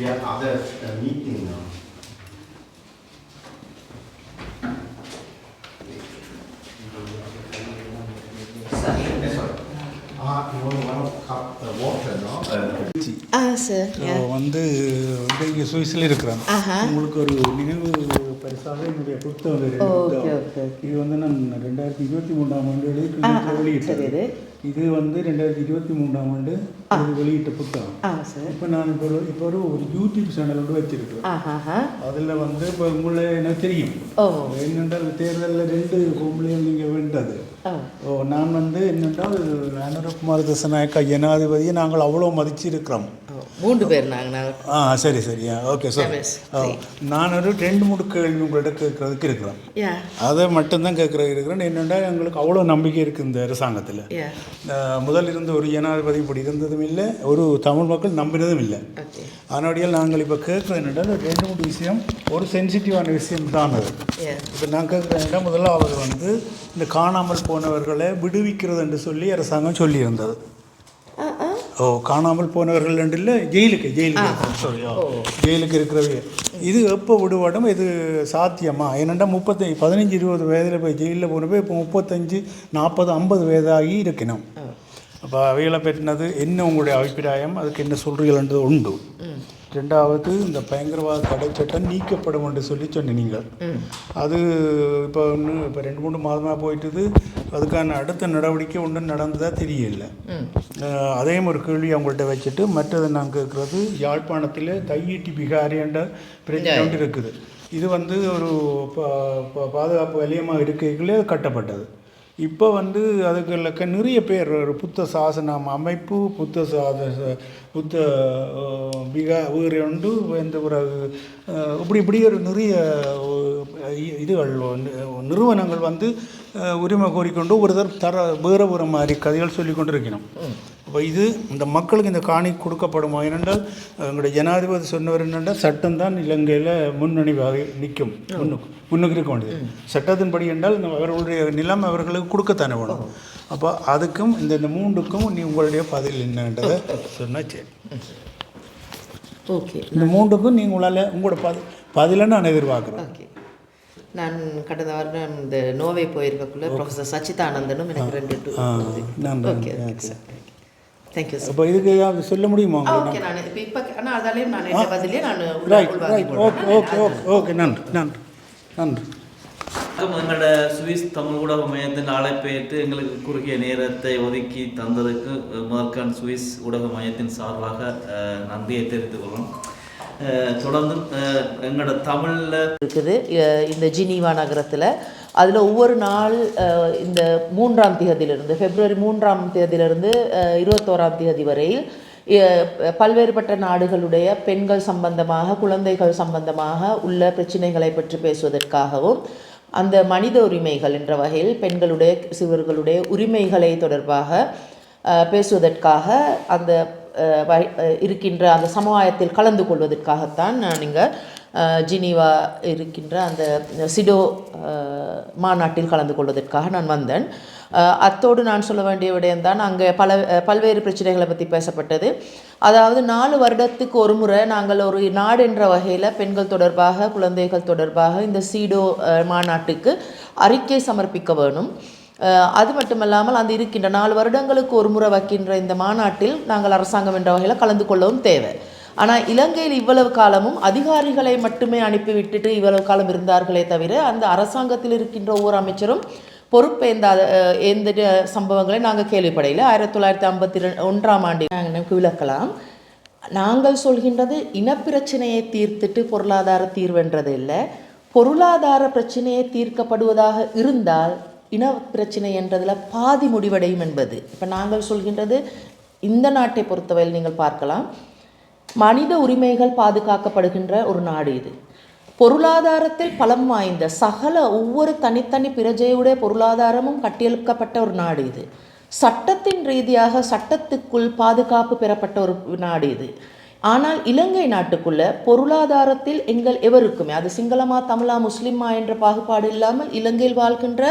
We have other meeting now. You want one cup water, no? Sir. வந்து இங்கே சுவிஸில் இருக்கிறேன். உங்களுக்கு ஒரு நினைவு பரிசாக என்னுடைய புத்தகம் இது வந்து நான் 2023 வெளியிட்டது. இது வந்து 2023 வெளியிட்ட புத்தகம். இப்போ நான் இப்போ ஒரு யூடியூப் சேனல் ஒன்று வச்சிருக்கிறேன். அதில் வந்து இப்போ உங்களை எனக்கு தெரியும் என்னென்றால் தேர்தலில் 2 பொம்பளையும் நீங்கள் வென்றது. நான் வந்து என்னென்றால் அனுரகுமார் திசாநாயக்கா ஜனாதிபதியை நாங்கள் அவ்வளோ மதிச்சு இருக்கிறோம். 3 பேர் நாங்கள். சரி ஓகே சார். நான் ஒரு 2-3 கேள்வி உங்கள்கிட்ட கேட்கறதுக்கு இருக்கிறேன். அதை மட்டும்தான் இருக்கிறேன். என்னென்னா எங்களுக்கு அவ்வளோ நம்பிக்கை இருக்குது இந்த அரசாங்கத்தில். முதல் இருந்த ஒரு ஜனாதிபதி இப்படி இருந்ததும் இல்லை, ஒரு தமிழ் மக்கள் நம்பினதும் இல்லை. அதனுடைய நாங்கள் இப்போ கேட்குறது என்னென்னா 2-3 விஷயம், ஒரு சென்சிட்டிவான விஷயம் தான் அது. இப்போ நான் கேட்குறேன், முதல்ல அவர் வந்து இந்த காணாமல் போனவர்களை விடுவிக்கிறது என்று சொல்லி அரசாங்கம் சொல்லியிருந்தது. காணாமல் போனவர்கள் இல்லை, ஜெயிலுக்கு இருக்கிறவங்க இது எப்போ விடுபடும், இது சாத்தியமா? ஏனெண்டா 15-20 வயதில் போய் ஜெயிலில் போனப்போ இப்போ 35, 40, 50 வயதாகி இருக்கணும். அப்போ அவைகளை பற்றினது என்ன உங்களுடைய அபிப்பிராயம், அதுக்கு என்ன சொல்கிறீங்கன்றது உண்டு. 2வது, இந்த பயங்கரவாத தடை சட்டம் நீக்கப்படும் என்று சொல்லி சொன்னீங்க. அது இப்போ 2-3 மாதமாக போயிட்டுது. அதுக்கான அடுத்த நடவடிக்கை ஒன்றும் நடந்ததாக தெரியல. அதையும் ஒரு கேள்வி அவங்கள்ட்ட வச்சுட்டு மற்றதை நான் கேட்குறது, யாழ்ப்பாணத்தில் தையீட்டி பிகாரி என்ற பிரச்சனை ஒன்று இருக்குது. இது வந்து ஒரு பாதுகாப்பு வலயமாக இருக்கைகளே கட்டப்பட்டது. இப்போ வந்து அதுக்கு நிறைய பேர் ஒரு புத்த சாசனம் அமைப்பு, புத்த வீடு உண்டு. இந்த பிறகு இப்படி ஒரு நிறைய இதுகள் நிறுவனங்கள் வந்து உரிமை கோரிக்கொண்டு வேறு மாதிரி கதைகள் சொல்லி கொண்டு இருக்கணும். அப்போ இது இந்த மக்களுக்கு இந்த காணி கொடுக்கப்படுமா? ஏனென்றால் எங்களுடைய ஜனாதிபதி சொன்னவர் என்னென்றால் சட்டம் தான் இலங்கையில் முன்னணிவாக நிற்கும், முன்னுக்கு இருக்க வேண்டியது சட்டத்தின்படி என்றால் அவர்களுடைய நிலம் அவர்களுக்கு கொடுக்கத்தானே வேணும். அப்போ அதுக்கும் இந்த 3க்கும் உங்களுடைய பதில் என்னன்றதை சொன்னால் சரி. ஓகே, இந்த 3க்கும் உங்களால் உங்களோட பதிலை நான் எதிர்பார்க்குறேன். நான் கடந்த வாரம் இந்த நோவே போயிருக்கக்குள்ள ப்ரொஃபஸர் சச்சிதானந்தனும் எனக்கு 2 ஓகே சார், தேங்க்யூ சார். அப்போ இதுக்கு சொல்ல முடியுமா? ஓகே, நான் இப்போ ஆனால் அதாலேயும் நான் என்ன பதிலே நான் ஓகே நன்றி. எங்களோட சுவிஸ் தமிழ் ஊடக மையத்தின் அழைப்பை ஏற்று எங்களுக்கு குறுகிய நேரத்தை ஒதுக்கி தந்ததுக்கு முதற்கான் சுவிஸ் ஊடக மையத்தின் சார்பாக நன்றியை தெரிவித்துக் கொள்கிறோம். தொடர்ந்து எங்களோட தமிழில் இருக்குது இந்த ஜினீவா நகரத்தில். அதில் ஒவ்வொரு நாள் இந்த 3ஆம் தேதியிலிருந்து பிப்ரவரி 3ஆம் தேதியிலிருந்து 21ஆம் தேதி வரையில் பல்வேறுபட்ட நாடுகளுடைய பெண்கள் சம்பந்தமாக, குழந்தைகள் சம்பந்தமாக உள்ள பிரச்சனைகளை பற்றி பேசுவதற்காகவும், அந்த மனித உரிமைகள் என்ற வகையில் பெண்களுடைய சிறுவர்களுடைய உரிமைகளை தொடர்பாக பேசுவதற்காக அந்த இருக்கின்ற அந்த சமுதாயத்தில் கலந்து கொள்வதற்காகத்தான் நான் இங்கே ஜினீவா இருக்கின்ற அந்த சிடோ மாநாட்டில் கலந்து கொள்வதற்காக நான் வந்தேன். அத்தோடு நான் சொல்ல வேண்டிய விடயம்தான், அங்கே பல்வேறு பிரச்சனைகளை பற்றி பேசப்பட்டது. அதாவது 4 வருடத்துக்கு ஒரு முறை நாங்கள் ஒரு நாடு என்ற வகையில் பெண்கள் தொடர்பாக, குழந்தைகள் தொடர்பாக இந்த சீடோ மாநாட்டுக்கு அறிக்கை சமர்ப்பிக்க வேணும். அது மட்டுமல்லாமல் அந்த இருக்கின்ற 4 வருடங்களுக்கு ஒரு முறை வைக்கின்ற இந்த மாநாட்டில் நாங்கள் அரசாங்கம் என்ற வகையில் கலந்து கொள்ளவும் தேவை. ஆனால் இலங்கையில் இவ்வளவு காலமும் அதிகாரிகளை மட்டுமே அனுப்பிவிட்டுட்டு இவ்வளவு காலம் இருந்தார்களே தவிர அந்த அரசாங்கத்தில் இருக்கின்ற ஒவ்வொரு அமைச்சரும் பொறுப்பேந்தாத எந்த சம்பவங்களை நாங்கள் கேள்விப்படையில். 1951ஆம் ஆண்டு நாங்கள் விளக்கலாம். நாங்கள் சொல்கின்றது இனப்பிரச்சனையை தீர்த்துட்டு பொருளாதார தீர்வென்றது இல்லை. பொருளாதார பிரச்சனையை தீர்க்கப்படுவதாக இருந்தால் இன பிரச்சனை என்றதில் பாதி முடிவடையும் என்பது. இப்போ நாங்கள் சொல்கின்றது, இந்த நாட்டை பொறுத்தவரையில் நீங்கள் பார்க்கலாம், மனித உரிமைகள் பாதுகாக்கப்படுகின்ற ஒரு நாடு இது. பொருளாதாரத்தில் பலம் வாய்ந்த சகல ஒவ்வொரு தனித்தனி பிரஜையுடைய பொருளாதாரமும் கட்டியெழுக்கப்பட்ட ஒரு நாடு இது. சட்டத்தின் ரீதியாக சட்டத்துக்குள் பாதுகாப்பு பெறப்பட்ட ஒரு நாடு இது. ஆனால் இலங்கை நாட்டுக்குள்ள பொருளாதாரத்தில் எங்கள் எவருக்குமே, அது சிங்களமா தமிழா முஸ்லிமா என்ற பாகுபாடு இல்லாமல் இலங்கையில் வாழ்கின்ற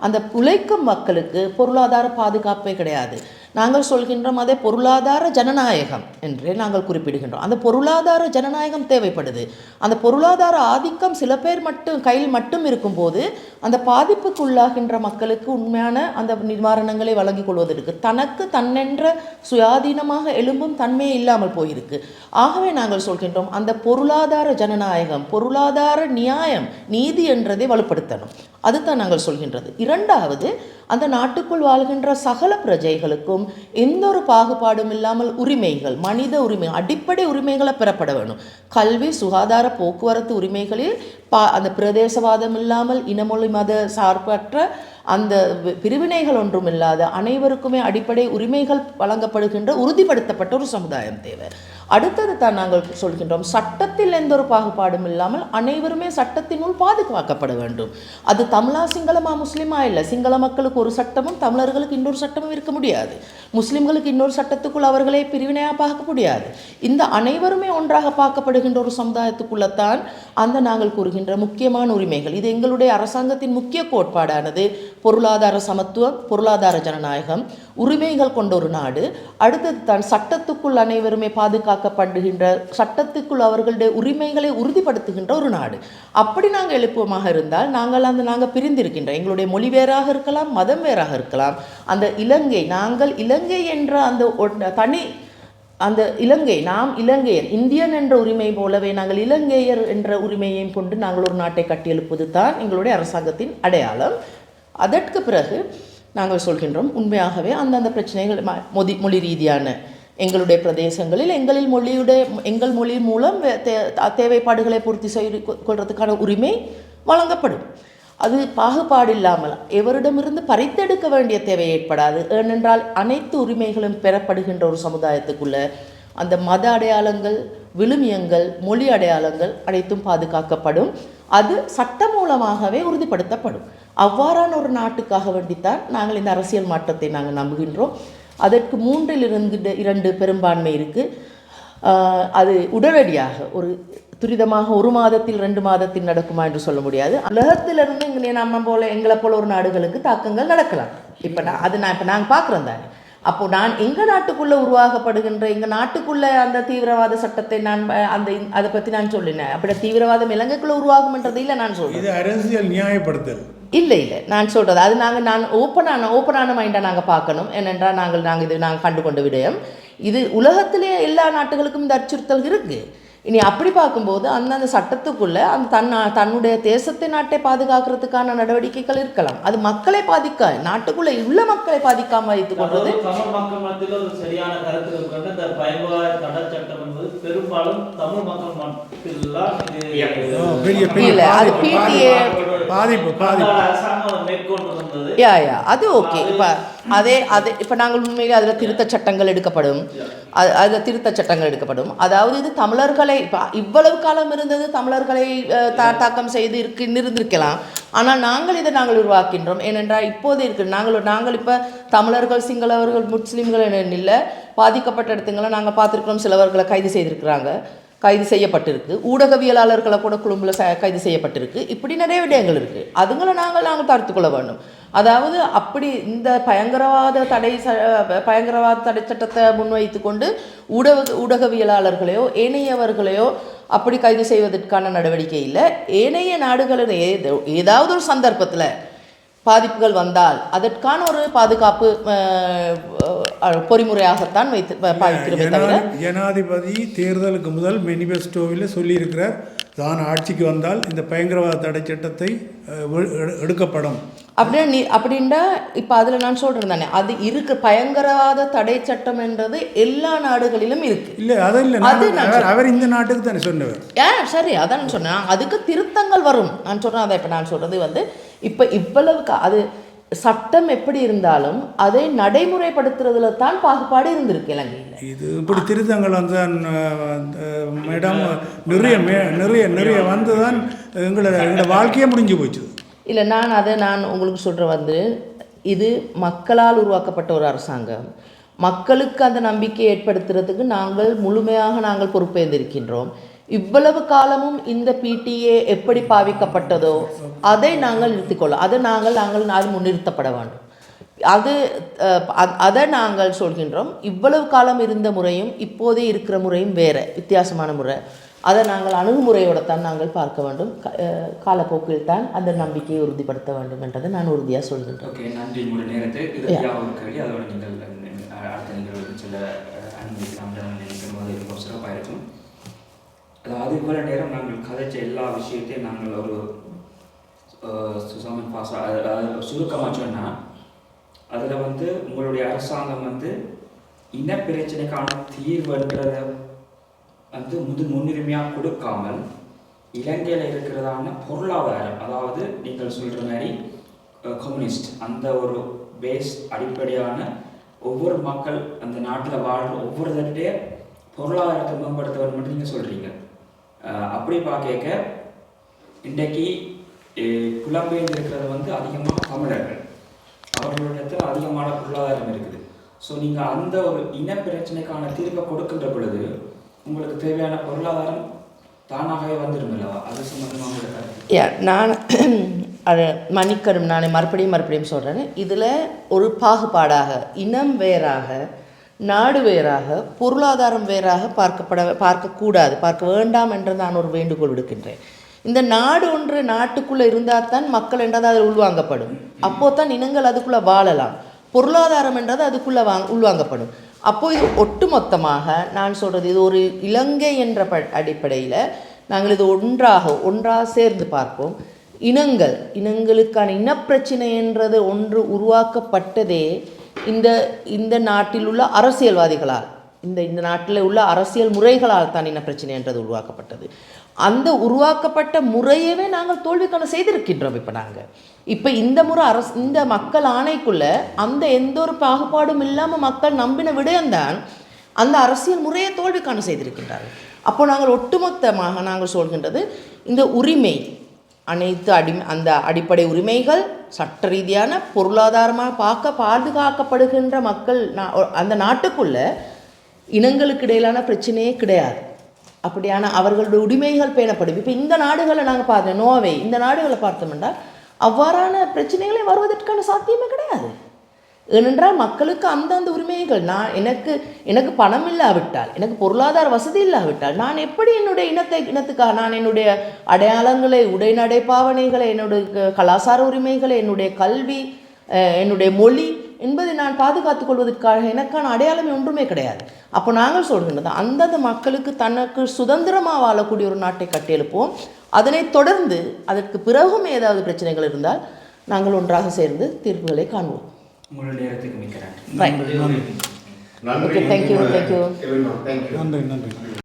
அந்த உழைக்கும் மக்களுக்கு பொருளாதார பாதுகாப்பே கிடையாது. நாங்கள் சொல்கின்றோம் அதே பொருளாதார ஜனநாயகம் என்றே நாங்கள் குறிப்பிடுகின்றோம். அந்த பொருளாதார ஜனநாயகம் தேவைப்படுது. அந்த பொருளாதார ஆதிக்கம் சில பேர் மட்டும் கையில் மட்டும் இருக்கும்போது அந்த பாதிப்புக்கு உள்ளாகின்ற மக்களுக்கு உண்மையான அந்த நிவாரணங்களை வழங்கிக் கொள்வதற்கு தனக்கு தன்னென்ற சுயாதீனமாக எழும்பும் தன்மையே இல்லாமல் போயிருக்கு. ஆகவே நாங்கள் சொல்கின்றோம் அந்த பொருளாதார ஜனநாயகம், பொருளாதார நியாயம், நீதி என்றதை வலுப்படுத்தணும். அதுதான் நாங்கள் சொல்கின்றது. இரண்டாவது, அந்த நாட்டுக்குள் வாழ்கின்ற சகல பிரஜைகளுக்கும் எந்த ஒரு பாகுபாடும் இல்லாமல் உரிமைகள், மனித உரிமை, அடிப்படை உரிமைகளை பெறப்பட வேணும். கல்வி, சுகாதார, போக்குவரத்து உரிமைகளில் அந்த பிரதேசவாதம் இல்லாமல் இனமொழி மத சார்பற்ற அந்த பிரிவினைகள் ஒன்றும் இல்லாத அனைவருக்குமே அடிப்படை உரிமைகள் வழங்கப்படுகின்ற உறுதிப்படுத்தப்பட்ட ஒரு சமுதாயம் தேவை. அடுத்தது தான் நாங்கள் சொல்கின்றோம் சட்டத்தில் எந்த ஒரு பாகுபாடும் இல்லாமல் அனைவருமே சட்டத்தினுள் பாதுகாக்கப்பட வேண்டும். அது தமிழா சிங்களமா முஸ்லீமா இல்லை. சிங்கள மக்களுக்கு ஒரு சட்டமும் தமிழர்களுக்கு இன்னொரு சட்டமும் இருக்க முடியாது. முஸ்லிம்களுக்கு இன்னொரு சட்டத்துக்குள் அவர்களை பிரிவினையாக பார்க்க முடியாது. இந்த அனைவருமே ஒன்றாக பார்க்கப்படுகின்ற ஒரு சமுதாயத்துக்குள்ளத்தான் அந்த நாங்கள் கூறுகின்ற முக்கியமான உரிமைகள். இது எங்களுடைய அரசாங்கத்தின் முக்கிய கோட்பாடானது. பொருளாதார சமத்துவம், பொருளாதார ஜனநாயகம், உரிமைகள் கொண்ட ஒரு நாடு. அடுத்தது தான் சட்டத்துக்குள் அனைவருமே பாதுகாக்கப்படுகின்ற, சட்டத்துக்குள் அவர்களுடைய உரிமைகளை உறுதிப்படுத்துகின்ற ஒரு நாடு. அப்படி நாங்கள் எழுப்புவமாக இருந்தால் நாங்கள் பிரிந்திருக்கின்ற எங்களுடைய மொழி வேறாக இருக்கலாம், மதம் வேறாக இருக்கலாம். அந்த இலங்கை, நாங்கள் இலங்கை என்ற அந்த தனி அந்த இலங்கை, நாம் இலங்கையர், இந்தியன் என்ற உரிமை போலவே நாங்கள் இலங்கையர் என்ற உரிமையையும் கொண்டு நாங்கள் ஒரு நாட்டை கட்டியெழுப்பது தான் எங்களுடைய அரசாங்கத்தின் அடையாளம். அதற்கு பிறகு நாங்கள் சொல்கின்றோம் உண்மையாகவே அந்தந்த பிரச்சனைகள் மொழி ரீதியான எங்களுடைய பிரதேசங்களில் எங்கள் மொழி மூலம் தேவைப்பாடுகளை பூர்த்தி செய்து கொள்வதற்கான உரிமை வழங்கப்படும். அது பாகுபாடு இல்லாமல் எவரிடமிருந்து பறித்தெடுக்க வேண்டிய தேவை ஏற்படாது. ஏனென்றால் அனைத்து உரிமைகளும் பெறப்படுகின்ற ஒரு சமுதாயத்துக்குள்ள அந்த மத அடையாளங்கள், விழுமியங்கள், மொழி அடையாளங்கள் அனைத்தும் பாதுகாக்கப்படும். அது சட்டம் மூலமாகவே உறுதிப்படுத்தப்படும். அவ்வாறான ஒரு நாட்டுக்காக வேண்டித்தான் நாங்கள் இந்த அரசியல் மாற்றத்தை நாங்கள் நம்புகின்றோம். அதற்கு 3 பெரும்பான்மை இருக்குது. அது உடனடியாக ஒரு துரிதமாக 1 மாதத்தில் 2 மாதத்தில் நடக்குமா என்று சொல்ல முடியாது. உலகத்திலிருந்து எங்களை போல ஒரு நாடுகளுக்கு தாக்கங்கள் நடக்கலாம். இப்போ நாங்கள் பார்க்குறோம் தானே. அப்போது நான் எங்கள் நாட்டுக்குள்ளே உருவாக்கப்படுகின்ற எங்கள் நாட்டுக்குள்ளே அந்த தீவிரவாத சட்டத்தை அதை பற்றி நான் சொல்லினேன். அப்படி தீவிரவாதம் இலங்கைக்குள்ளே உருவாகும்ன்றது இல்லை நான் சொல்கிறேன். இது அரசியல் நியாயப்படுத்தல் இல்லை நான் சொல்கிறது அது நான் ஓப்பனான மைண்டாக நாங்கள் பார்க்கணும். ஏனென்றால் நாங்கள் கண்டுகொண்ட விடயம் இது உலகத்திலே எல்லா நாட்டுகளுக்கும் இந்த அச்சுறுத்தல் இருக்குது. இனி அப்படி பார்க்கும்போது அந்த சட்டத்துக்குள்ளே தன்னுடைய தேசத்தை, நாட்டை பாதுகாக்கிறதுக்கான நடவடிக்கைகள் இருக்கலாம். அது மக்களை நாட்டுக்குள்ளே உள்ள மக்களை பாதிக்காமல் வைத்துக் கொள்வது தமிழ் மக்கள் மத்தியில் ஒரு சரியான கருத்து இருக்கின்ற இந்த பயங்கரவாத தடை சட்டம் என்பது பெரும்பாலும் தமிழ் மக்கள் மத்தியில் மேற்கொண்டு வந்தது. அது ஓகே. இப்போ நாங்கள் உண்மையிலே அதில் திருத்த சட்டங்கள் எடுக்கப்படும். அதாவது இது தமிழர்களை இவ்வளவு காலம் இருந்தது தமிழர்களை தாக்கம் செய்து இருந்திருக்கலாம். ஆனால் நாங்கள் உருவாக்கின்றோம். ஏனென்றால் இப்போது நாங்கள் இப்போ தமிழர்கள், சிங்களவர்கள், முஸ்லீம்கள் இல்லை, பாதிக்கப்பட்ட இடத்துங்களை நாங்கள் பார்த்துருக்கிறோம். சிலவர்களை கைது செய்யப்பட்டிருக்கு. ஊடகவியலாளர்களை கூட குழும்பில் கைது செய்யப்பட்டிருக்கு. இப்படி நிறைய விடயங்கள் இருக்குது. அதுங்களை நாங்கள் தடுத்துக்கொள்ள வேண்டும். அதாவது அப்படி இந்த பயங்கரவாத தடை சட்டத்தை முன்வைத்து கொண்டு ஊடகவியலாளர்களையோ ஏனையவர்களையோ அப்படி கைது செய்வதற்கான நடவடிக்கை இல்லை. ஏனைய நாடுகளில் ஏதாவது ஒரு சந்தர்ப்பத்தில் பாதிப்புகள் வந்தால் அதற்கான ஒரு பாதுகாப்பு பொறிமுறையாகத்தான் பாவிக்கிறோமே தவிர. ஜனாதிபதி தேர்தலுக்கு முதல் மேனிஃபெஸ்டோவில் சொல்லியிருக்கிறார், தான் ஆட்சிக்கு வந்தால் இந்த பயங்கரவாத தடை சட்டத்தை எடுக்கப்படும் அப்படின்னா இப்போ அதில் நான் சொல்கிறேன் தானே, அது இருக்கு. பயங்கரவாத தடை சட்டம் என்றது எல்லா நாடுகளிலும் இருக்கு. இல்லை அதில் அவர் இந்த நாட்டுக்கு தானே சொன்னவர். சரி, அதான் நான் சொன்னேன். அதுக்கு திருத்தங்கள் வரும். நான் சொல்கிறேன் அதை. இப்போ நான் சொல்கிறது இப்போ இவ்வளவுக்கு அது சட்டம் எப்படி இருந்தாலும் அதை நடைமுறைப்படுத்துறதுல தான் பாகுபாடு இருந்திருக்கு இலங்கையில். இது இப்படி திருத்தங்கள் வந்து மேடம் நிறைய வந்து தான் எங்களோட வாழ்க்கையே முடிஞ்சு போச்சு. இல்லை நான் உங்களுக்கு சொல்கிறேன் இது மக்களால் உருவாக்கப்பட்ட ஒரு அரசாங்கம். மக்களுக்கு அந்த நம்பிக்கையை ஏற்படுத்துறதுக்கு நாங்கள் முழுமையாக பொறுப்பேற்றிருக்கின்றோம். இவ்வளவு காலமும் இந்த பிடிஏ எப்படி பாவிக்கப்பட்டதோ அதை நாங்கள் நிறுத்திக்கொள்ள அது முன்னிறுத்தப்பட வேண்டும். அதை நாங்கள் சொல்கின்றோம். இவ்வளவு காலம் இருந்த முறையும் இப்போதே இருக்கிற முறையும் வேறு வித்தியாசமான முறை. அதை நாங்கள் அணுகுமுறையோடு தான் நாங்கள் பார்க்க வேண்டும். காலப்போக்கில் தான் அந்த நம்பிக்கையை உறுதிப்படுத்த வேண்டும் என்றதை நான் உறுதியாக சொல்கின்றேன். ஓகே, நன்றி. உங்களுடைய நேரத்தை இறுதியாக ஒரு கேள்வி, அதோட நீங்கள் அடுத்த நிகழ்வுக்கு செல்ல அனுமதிக்கலாம். சிறப்பாக இருக்கும். அதாவது இவ்வளோ நேரம் நாங்கள் கதைச்ச எல்லா விஷயத்தையும் நாங்கள் ஒரு சுசமன் பாசா சுருக்கமாக சொன்னால், அதில் உங்களுடைய அரசாங்கம் இனப்பிரச்சனைக்கான தீர்வுன்றதை முன்னுரிமையாக கொடுக்காமல் இலங்கையில் இருக்கிறதான பொருளாதாரம், அதாவது நீங்கள் சொல்கிற மாதிரி கம்யூனிஸ்ட் அந்த ஒரு பேஸ் அடிப்படையான ஒவ்வொரு மக்கள் அந்த நாட்டில் வாழ்கிற ஒவ்வொருத்தருடைய பொருளாதாரத்தை மேம்படுத்த வேண்டும் மட்டும் நீங்கள் சொல்கிறீங்க. அப்படி பார்க்க இன்றைக்கு புலம்பெயர்ந்து இருக்கிறது அதிகமாக தமிழர்கள், அவர்களிடத்தில் அதிகமான பொருளாதாரம் இருக்குது. ஸோ நீங்கள் அந்த ஒரு இனப்பிரச்சனைக்கான தீர்வை கொடுக்கின்ற பொழுது உங்களுக்கு தேவையான பொருளாதாரம் தானாகவே வந்துடுங்களா? அது சம்பந்தமாக நான் அதை மன்னிக்கணும், நான் மறுபடியும் சொல்கிறேன். இதில் ஒரு பாகுபாடாக இனம் வேறாக, நாடு வேறாக, பொருளாதாரம் வேறாக பார்க்கக்கூடாது, பார்க்க வேண்டாம் என்று நான் ஒரு வேண்டுகோள் விடுக்கின்றேன். இந்த நாடு ஒன்று நாட்டுக்குள்ளே இருந்தால் தான் மக்கள் என்றது அதில் உள்வாங்கப்படும். அப்போது தான் இனங்கள் அதுக்குள்ளே வாழலாம். பொருளாதாரம் என்றது அதுக்குள்ளே உள்வாங்கப்படும். அப்போது இது ஒட்டுமொத்தமாக நான் சொல்கிறது, இது ஒரு இலங்கை என்ற அடிப்படையில் நாங்கள் இது ஒன்றாக சேர்ந்து பார்ப்போம். இனங்களுக்கான இனப்பிரச்சனை என்றது ஒன்று உருவாக்கப்பட்டதே இந்த நாட்டில் உள்ள அரசியல்வாதிகளால், இந்த நாட்டில் உள்ள அரசியல் முறைகளால் தான் இனப்பிரச்சனை என்றது உருவாக்கப்பட்டது. அந்த உருவாக்கப்பட்ட முறையவே நாங்கள் தோல்விக்கான செய்திருக்கின்றோம். இப்போ இந்த முறை இந்த மக்கள் ஆணைக்குள்ளே அந்த எந்த ஒரு பாகுபாடும் இல்லாமல் மக்கள் நம்பின விடயம்தான் அந்த அரசியல் முறையை தோல்விக்கான செய்திருக்கின்றார்கள். அப்போ நாங்கள் ஒட்டுமொத்தமாக நாங்கள் சொல்கின்றது, இந்த உரிமை அனைத்து அந்த அடிப்படை உரிமைகள் சட்ட ரீதியான பொருளாதாரமாக பாதுகாக்கப்படுகின்ற மக்கள் அந்த நாட்டுக்குள்ள இனங்களுக்கு இடையிலான பிரச்சனையே கிடையாது. அப்படியான அவர்களுடைய உரிமைகள் பேணப்படும். இப்போ இந்த நாடுகளை நாங்கள் பார்த்தோம், நோர்வே, இந்த நாடுகளை பார்த்தோம்னா அவ்வாறான பிரச்சனைகளே வருவதற்கான சாத்தியமே கிடையாது. ஏனென்றால் மக்களுக்கு அந்தந்த உரிமைகள், எனக்கு பணம் இல்லாவிட்டால், எனக்கு பொருளாதார வசதி இல்லாவிட்டால் நான் எப்படி என்னுடைய இனத்துக்காக நான் என்னுடைய அடையாளங்களை, உடைநடை பாவனைகளை, என்னுடைய கலாச்சார உரிமைகளை, என்னுடைய கல்வி, என்னுடைய மொழி என்பதை நான் பாதுகாத்துக் கொள்வதற்காக எனக்கான அடையாளமே ஒன்றுமே கிடையாது. அப்போ நாங்கள் சொல்கின்றது, அந்தந்த மக்களுக்கு தனக்கு சுதந்திரமாக வாழக்கூடிய ஒரு நாட்டை கட்டியெழுப்போம். அதனை தொடர்ந்து அதற்கு பிறகும் ஏதாவது பிரச்சனைகள் இருந்தால் நாங்கள் ஒன்றாக சேர்ந்து தீர்ப்புகளை காண்போம். உங்களுடைய நேரத்துக்கு மிக்க நன்றி. நன்றி. தேங்க்யூ. நன்றி.